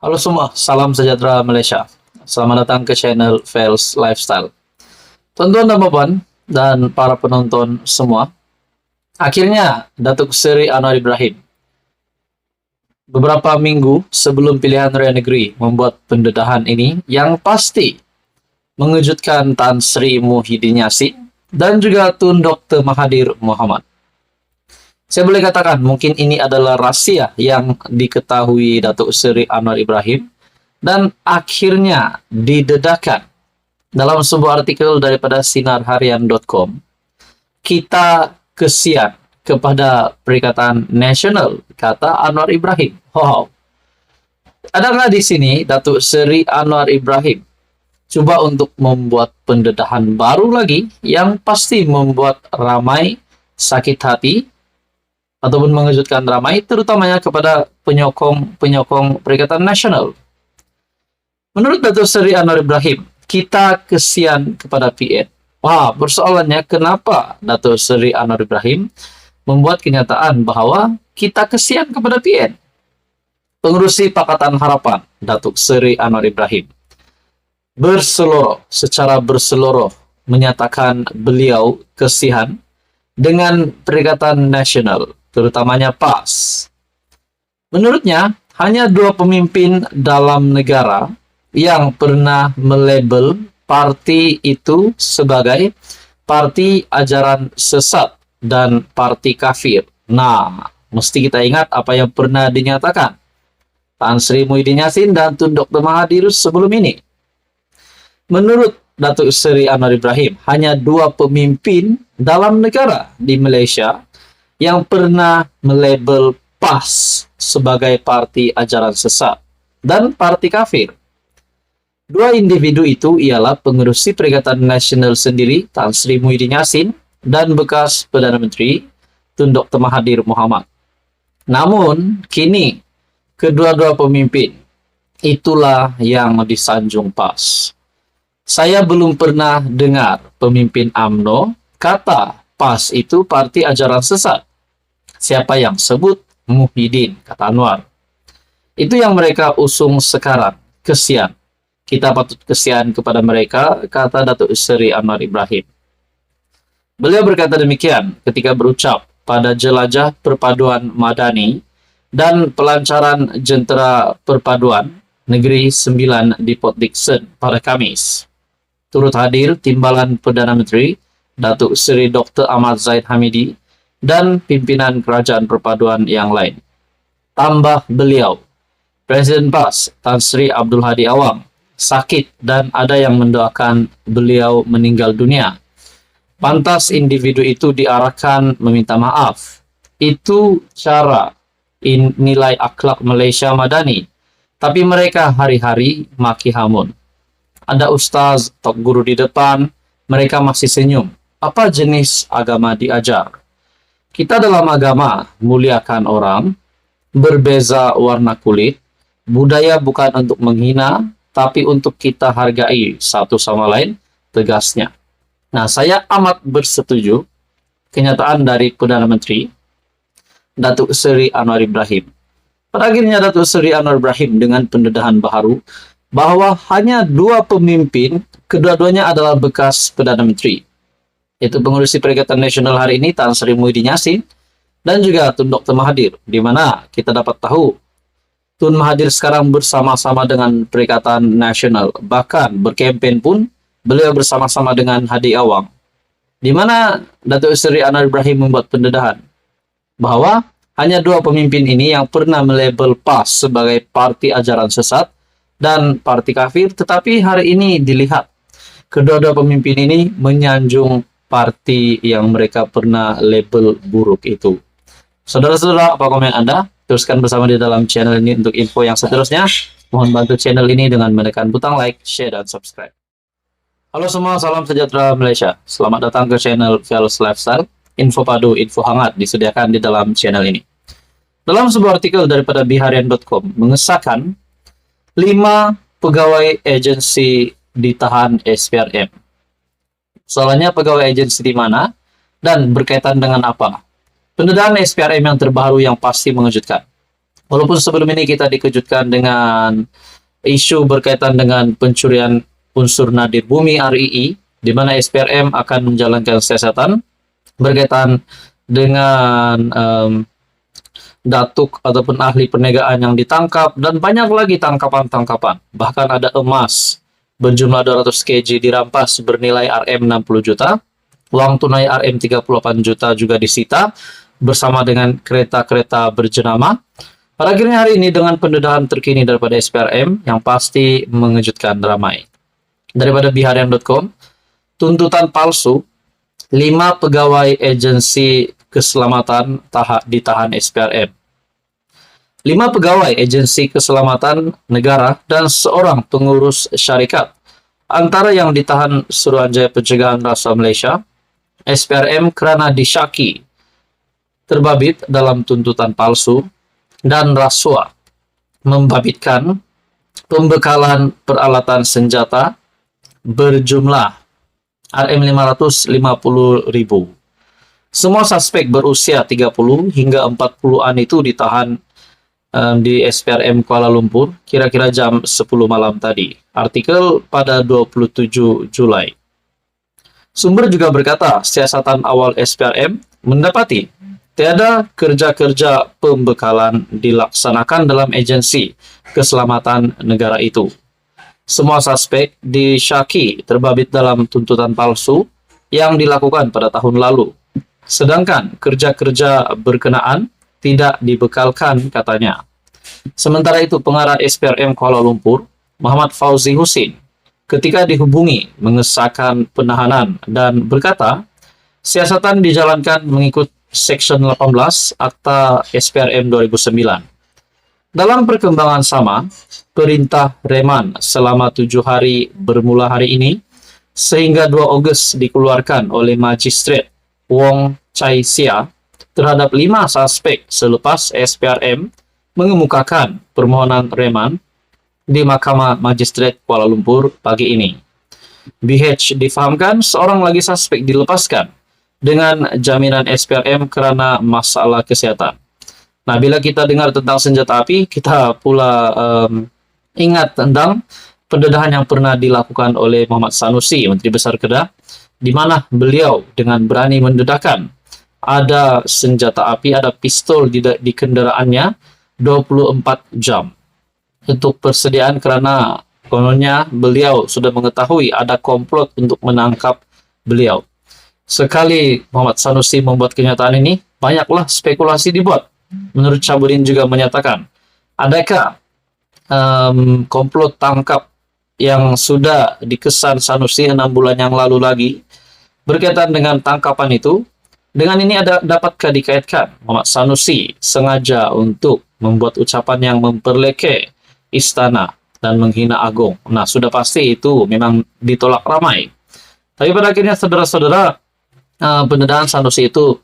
Halo semua, salam sejahtera Malaysia. Selamat datang ke channel Fels Lifestyle. Tuan-tuan dan puan dan para penonton semua, akhirnya Datuk Seri Anwar Ibrahim beberapa minggu sebelum pilihan raya negeri membuat pendedahan ini yang pasti mengejutkan Tan Sri Muhyiddin Yassin dan juga Tun Dr. Mahathir Mohamad. Saya boleh katakan mungkin ini adalah rahasia yang diketahui Datuk Seri Anwar Ibrahim dan akhirnya didedahkan dalam sebuah artikel daripada sinarharian.com. Kita kesian kepada Perikatan Nasional, kata Anwar Ibrahim. Wow. Adakah di sini Datuk Seri Anwar Ibrahim coba untuk membuat pendedahan baru lagi yang pasti membuat ramai sakit hati ataupun mengejutkan ramai, terutamanya kepada penyokong Perikatan Nasional. Menurut Datuk Seri Anwar Ibrahim, kita kesian kepada PN. Wah, persoalannya kenapa Datuk Seri Anwar Ibrahim membuat kenyataan bahwa kita kesian kepada PN? Pengerusi Pakatan Harapan, Datuk Seri Anwar Ibrahim, secara berseloroh menyatakan beliau kesian dengan Perikatan Nasional, terutamanya PAS. Menurutnya, hanya dua pemimpin dalam negara yang pernah melabel parti itu sebagai parti ajaran sesat dan parti kafir. Nah, mesti kita ingat apa yang pernah dinyatakan Tan Sri Muhyiddin Yassin dan Tun Dr. Mahathir sebelum ini. Menurut Datuk Seri Anwar Ibrahim, hanya dua pemimpin dalam negara di Malaysia yang pernah melabel PAS sebagai parti ajaran sesat dan parti kafir. Dua individu itu ialah pengerusi Perikatan Nasional sendiri, Tan Sri Muhyiddin Yassin, dan bekas Perdana Menteri, Tun Dr. Mahathir Mohamad. Namun, kini, kedua-dua pemimpin itulah yang disanjung PAS. Saya belum pernah dengar pemimpin UMNO kata PAS itu parti ajaran sesat. Siapa yang sebut Muhyiddin, kata Anwar. Itu yang mereka usung sekarang, kesian. Kita patut kesian kepada mereka, kata Datuk Seri Anwar Ibrahim. Beliau berkata demikian ketika berucap pada Jelajah Perpaduan Madani dan Pelancaran Jentera Perpaduan Negeri 9 di Port Dickson pada Khamis. Turut hadir Timbalan Perdana Menteri Datuk Seri Dr. Ahmad Zahid Hamidi dan pimpinan Kerajaan Perpaduan yang lain. Tambah beliau, Presiden PAS Tan Sri Abdul Hadi Awang sakit dan ada yang mendoakan beliau meninggal dunia. Pantas individu itu diarahkan meminta maaf. Itu cara nilai akhlak Malaysia Madani. Tapi mereka hari-hari maki hamun. Ada ustaz, tok guru di depan, mereka masih senyum. Apa jenis agama diajar? Kita dalam agama muliakan orang, berbeza warna kulit, budaya bukan untuk menghina, tapi untuk kita hargai satu sama lain, tegasnya. Nah, saya amat bersetuju kenyataan dari Perdana Menteri Datuk Seri Anwar Ibrahim. Pada akhirnya Datuk Seri Anwar Ibrahim dengan pendedahan baru bahwa hanya dua pemimpin, kedua-duanya adalah bekas Perdana Menteri. Itu pengurusi Perikatan Nasional hari ini, Tan Sri Muhyiddin Yassin, dan juga Tun Dr. Mahathir, di mana kita dapat tahu Tun Mahathir sekarang bersama-sama dengan Perikatan Nasional. Bahkan berkempen pun beliau bersama-sama dengan Hadi Awang. Di mana Datuk Seri Anwar Ibrahim membuat pendedahan bahwa hanya dua pemimpin ini yang pernah melabel PAS sebagai parti ajaran sesat dan parti kafir, tetapi hari ini dilihat kedua-dua pemimpin ini menyanjung parti yang mereka pernah label buruk itu. Saudara-saudara, apa komen Anda? Teruskan bersama di dalam channel ini untuk info yang seterusnya. Mohon bantu channel ini dengan menekan butang like, share, dan subscribe. Halo semua, salam sejahtera Malaysia. Selamat datang ke channel Fels Lifestyle. Info padu, info hangat disediakan di dalam channel ini. Dalam sebuah artikel daripada biharian.com mengesahkan 5 pegawai agensi ditahan SPRM. Soalnya pegawai agensi di mana dan berkaitan dengan apa? Pendedahan SPRM yang terbaru yang pasti mengejutkan. Walaupun sebelum ini kita dikejutkan dengan isu berkaitan dengan pencurian unsur nadir bumi RII, di mana SPRM akan menjalankan siasatan berkaitan dengan datuk ataupun ahli perniagaan yang ditangkap, dan banyak lagi tangkapan-tangkapan. Bahkan ada emas berjumlah 200 kg dirampas bernilai Rm 60 juta, uang tunai Rm 38 juta juga disita, bersama dengan kereta-kereta berjenama. Pada akhirnya hari ini dengan pendedahan terkini daripada SPRM yang pasti mengejutkan ramai. Daripada biharian.com, tuntutan palsu, 5 pegawai agensi keselamatan ditahan SPRM. 5 pegawai agensi keselamatan negara dan seorang pengurus syarikat antara yang ditahan Suruhanjaya Pencegahan Rasuah Malaysia, SPRM, kerana disyaki terbabit dalam tuntutan palsu dan rasuah, membabitkan pembekalan peralatan senjata berjumlah Rm 550.000. Semua suspek berusia 30 hingga 40-an itu ditahan di SPRM Kuala Lumpur kira-kira jam 10 malam tadi. Artikel pada 27 Julai. Sumber juga berkata, siasatan awal SPRM mendapati tiada kerja-kerja pembekalan dilaksanakan dalam agensi keselamatan negara itu. Semua suspek disyaki terbabit dalam tuntutan palsu yang dilakukan pada tahun lalu. Sedangkan kerja-kerja berkenaan tidak dibekalkan, katanya. Sementara itu, pengarah SPRM Kuala Lumpur, Muhammad Fauzi Husin, ketika dihubungi mengesahkan penahanan dan berkata, siasatan dijalankan mengikut Section 18 Akta SPRM 2009. Dalam perkembangan sama, perintah reman selama 7 hari bermula hari ini sehingga 2 Ogos dikeluarkan oleh Magistrat Wong Chai Sia terhadap 5 suspek selepas SPRM mengemukakan permohonan reman di Mahkamah Magistrat Kuala Lumpur pagi ini. BH difahamkan seorang lagi suspek dilepaskan dengan jaminan SPRM kerana masalah kesihatan. Nah, bila kita dengar tentang senjata api, kita pula ingat tentang pendedahan yang pernah dilakukan oleh Muhammad Sanusi, Menteri Besar Kedah, di mana beliau dengan berani mendedahkan ada senjata api, ada pistol di kendaraannya 24 jam untuk persediaan, kerana kononnya beliau sudah mengetahui ada komplot untuk menangkap beliau. Sekali Muhammad Sanusi membuat kenyataan ini, banyaklah spekulasi dibuat. Menurut Syahbudin juga menyatakan, adakah komplot tangkap yang sudah dikesan Sanusi 6 bulan yang lalu lagi berkaitan dengan tangkapan itu? Dengan ini dapatkah dikaitkan Muhammad Sanusi sengaja untuk membuat ucapan yang memperlekeh istana dan menghina agung? Nah, sudah pasti itu memang ditolak ramai. Tapi pada akhirnya, saudara-saudara, pendedahan Sanusi itu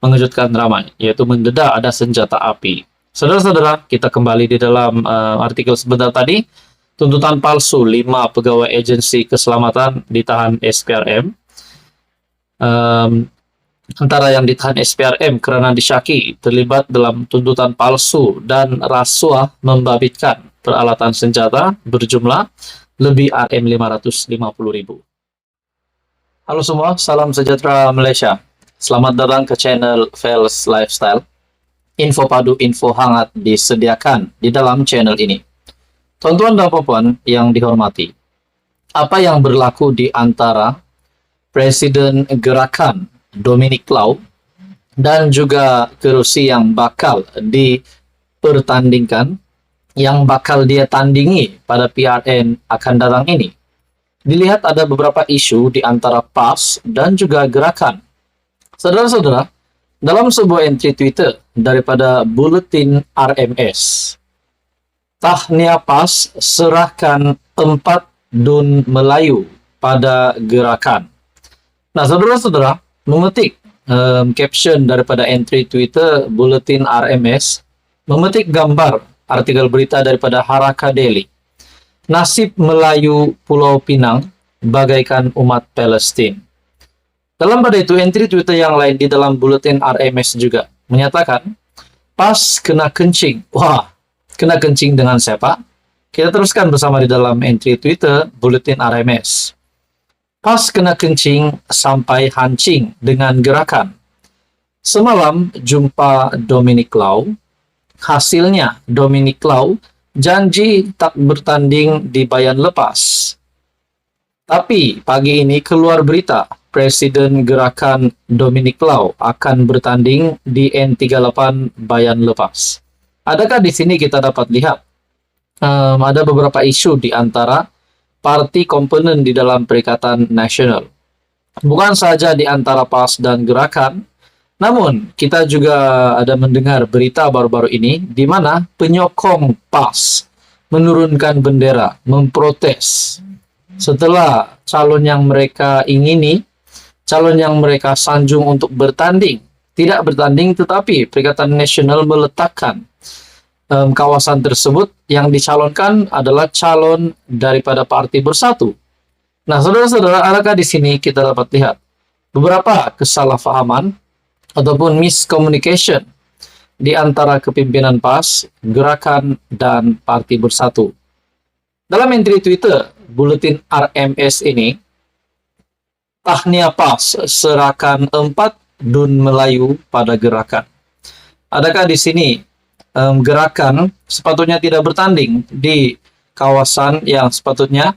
mengejutkan ramai, yaitu mendedah ada senjata api. Saudara-saudara, kita kembali di dalam artikel sebentar tadi. Tuntutan palsu, 5 pegawai agensi keselamatan ditahan SPRM. Antara yang ditahan SPRM kerana disyaki terlibat dalam tuntutan palsu dan rasuah membabitkan peralatan senjata berjumlah lebih Rm 550.000. Halo semua, salam sejahtera Malaysia. Selamat datang ke channel Fels Lifestyle. Info padu, info hangat disediakan di dalam channel ini. Tuan-tuan dan puan yang dihormati, apa yang berlaku di antara Presiden Gerakan Dominic Lau dan juga kerusi yang bakal dipertandingkan, yang bakal dia tandingi pada PRN akan datang ini? Dilihat ada beberapa isu di antara PAS dan juga Gerakan. Saudara-saudara, dalam sebuah entry Twitter daripada Buletin RMS, Tahniah PAS serahkan 4 dun Melayu pada Gerakan. Nah, saudara-saudara, memetik caption daripada entry Twitter Buletin RMS, memetik gambar artikel berita daripada Haraka Daily. Nasib Melayu Pulau Pinang bagaikan umat Palestin. Dalam pada itu, entry Twitter yang lain di dalam Buletin RMS juga menyatakan, Pas kena kencing. Wah, kena kencing dengan siapa? Kita teruskan bersama di dalam entry Twitter Buletin RMS. Pas kena kencing sampai hancing dengan gerakan. Semalam jumpa Dominic Lau. Hasilnya Dominic Lau janji tak bertanding di Bayan Lepas. Tapi pagi ini keluar berita Presiden Gerakan Dominic Lau akan bertanding di N38 Bayan Lepas. Adakah di sini kita dapat lihat ada beberapa isu di antara parti komponen di dalam Perikatan Nasional. Bukan saja di antara PAS dan Gerakan, namun kita juga ada mendengar berita baru-baru ini di mana penyokong PAS menurunkan bendera, memprotes setelah calon yang mereka ingini, calon yang mereka sanjung untuk bertanding, tidak bertanding tetapi Perikatan Nasional meletakkan kawasan tersebut yang dicalonkan adalah calon daripada Parti Bersatu. Nah, saudara-saudara, adakah di sini kita dapat lihat beberapa kesalahpahaman ataupun miscommunication di antara kepimpinan PAS, Gerakan, dan Parti Bersatu. Dalam entry Twitter Buletin RMS ini, tahniah PAS serahkan 4 Dun Melayu pada Gerakan. Adakah di sini Gerakan sepatutnya tidak bertanding di kawasan yang sepatutnya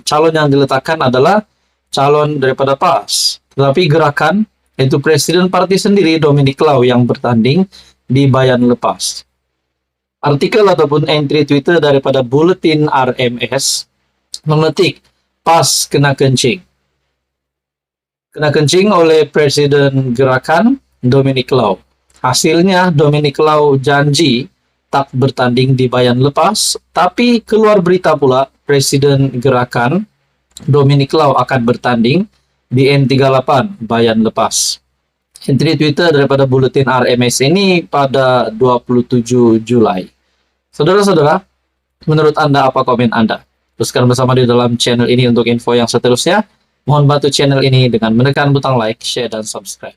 calon yang diletakkan adalah calon daripada PAS, tetapi Gerakan yaitu Presiden Parti sendiri Dominic Lau yang bertanding di Bayan Lepas. Artikel ataupun entry Twitter daripada Buletin RMS memetik PAS kena kencing. Kena kencing oleh Presiden Gerakan Dominic Lau. Hasilnya Dominic Lau janji tak bertanding di Bayan Lepas, tapi keluar berita pula Presiden Gerakan Dominic Lau akan bertanding di N38 Bayan Lepas. Entry Twitter daripada Buletin RMS ini pada 27 Julai. Saudara-saudara, menurut Anda apa komen Anda? Teruskan bersama di dalam channel ini untuk info yang seterusnya. Mohon bantu channel ini dengan menekan butang like, share, dan subscribe.